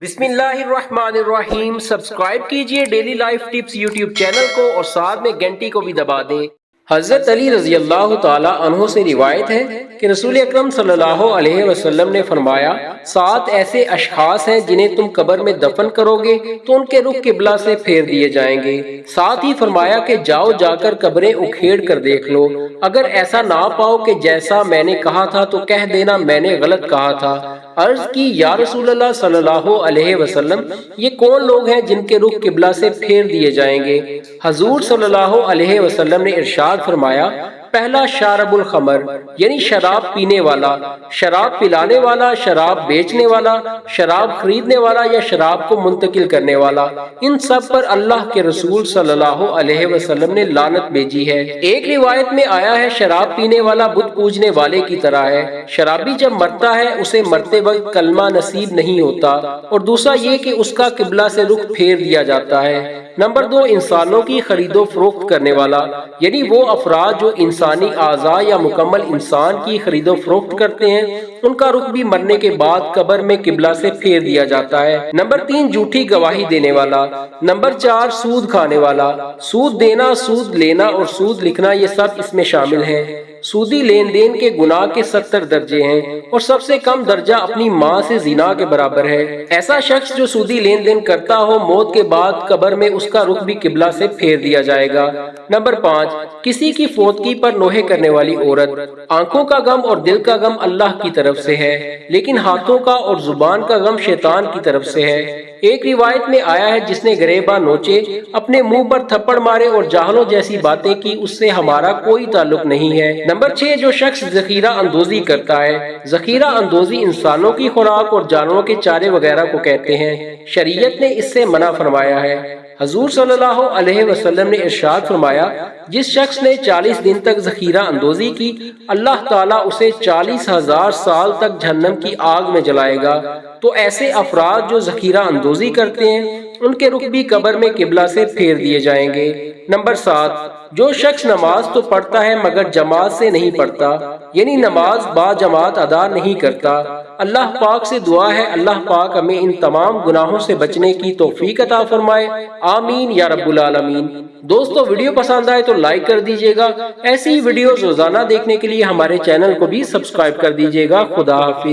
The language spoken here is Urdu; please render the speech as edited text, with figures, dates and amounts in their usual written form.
بسم اللہ الرحمن الرحیم۔ سبسکرائب کیجئے daily life tips YouTube channel کو اور ساتھ میں گھنٹی کو بھی دبا دیں۔ حضرت علی رضی اللہ تعالی عنہ سے روایت ہے کہ رسول اکرم صلی اللہ علیہ وسلم نے فرمایا، 7 ایسے اشخاص ہیں جنہیں تم قبر میں دفن کرو گے تو ان کے رخ قبلہ سے پھیر دیے جائیں گے۔ ساتھ ہی فرمایا کہ جاؤ جا کر قبریں اکھیڑ کر دیکھ لو، اگر ایسا نہ پاؤ کہ جیسا میں نے کہا تھا تو کہہ دینا میں نے غلط کہا تھا۔ عرض کی یا رسول اللہ صلی اللہ علیہ وسلم، یہ کون لوگ ہیں جن کے رخ قبلہ سے پھیر دیے جائیں گے؟ حضور صلی اللہ علیہ وسلم نے ارشاد فرمایا، پہلا شارب الخمر یعنی شراب پینے والا، شراب پلانے والا، شراب بیچنے والا، شراب خریدنے والا یا شراب کو منتقل کرنے والا، ان سب پر اللہ کے رسول صلی اللہ علیہ وسلم نے لعنت بھیجی ہے۔ ایک روایت میں آیا ہے شراب پینے والا بت پوجنے والے کی طرح ہے، شرابی جب مرتا ہے اسے مرتے وقت کلمہ نصیب نہیں ہوتا، اور دوسرا یہ کہ اس کا قبلہ سے رخ پھیر دیا جاتا ہے۔ نمبر 2، انسانوں کی خرید و فروخت کرنے والا، یعنی وہ افراد جو انسانی اعضاء یا مکمل انسان کی خرید و فروخت کرتے ہیں، ان کا رخ بھی مرنے کے بعد قبر میں قبلہ سے پھیر دیا جاتا ہے۔ نمبر 3، جھوٹی گواہی دینے والا۔ نمبر 4، سود کھانے والا۔ سود دینا، سود لینا اور سود لکھنا یہ سب اس میں شامل ہیں۔ سودی لین دین کے گناہ کے 70 درجے ہیں اور سب سے کم درجہ اپنی ماں سے زنا کے برابر ہے۔ ایسا شخص جو سودی لین دین کرتا ہو، موت کے بعد قبر میں اس کا رخ بھی قبلہ سے پھیر دیا جائے گا۔ نمبر 5، کسی کی فوتگی پر نوحے کرنے والی عورت۔ آنکھوں کا غم اور دل کا غم اللہ کی طرف سے ہے، لیکن ہاتھوں کا اور زبان کا غم شیطان کی طرف سے ہے۔ ایک روایت میں آیا ہے، جس نے گریباں نوچے، اپنے منہ پر تھپڑ مارے اور جاہلوں جیسی باتیں کی، اس سے ہمارا کوئی تعلق نہیں ہے۔ نمبر 6، جو شخص ذخیرہ اندوزی کرتا ہے۔ ذخیرہ اندوزی انسانوں کی خوراک اور جانوروں کے چارے وغیرہ کو کہتے ہیں، شریعت نے اس سے منع فرمایا ہے۔ حضور صلی اللہ علیہ وسلم نے ارشاد فرمایا، جس شخص نے 40 دن تک ذخیرہ اندوزی کی، اللہ تعالیٰ اسے 40,000 سال تک جہنم کی آگ میں جلائے گا۔ تو ایسے افراد جو ذخیرہ اندوزی کرتے ہیں، ان کے رخ بھی قبر میں قبلہ سے پھیر دیے جائیں گے۔ نمبر 7، جو شخص نماز تو پڑھتا ہے مگر جماعت سے نہیں پڑھتا، یعنی نماز با جماعت ادا نہیں کرتا۔ اللہ پاک سے دعا ہے اللہ پاک ہمیں ان تمام گناہوں سے بچنے کی توفیق عطا فرمائے، آمین یا رب العالمین۔ دوستو، ویڈیو پسند آئے تو لائک کر دیجیے گا۔ ایسی ہی ویڈیوز روزانہ دیکھنے کے لیے ہمارے چینل کو بھی سبسکرائب کر دیجیے گا۔ خدا حافظ۔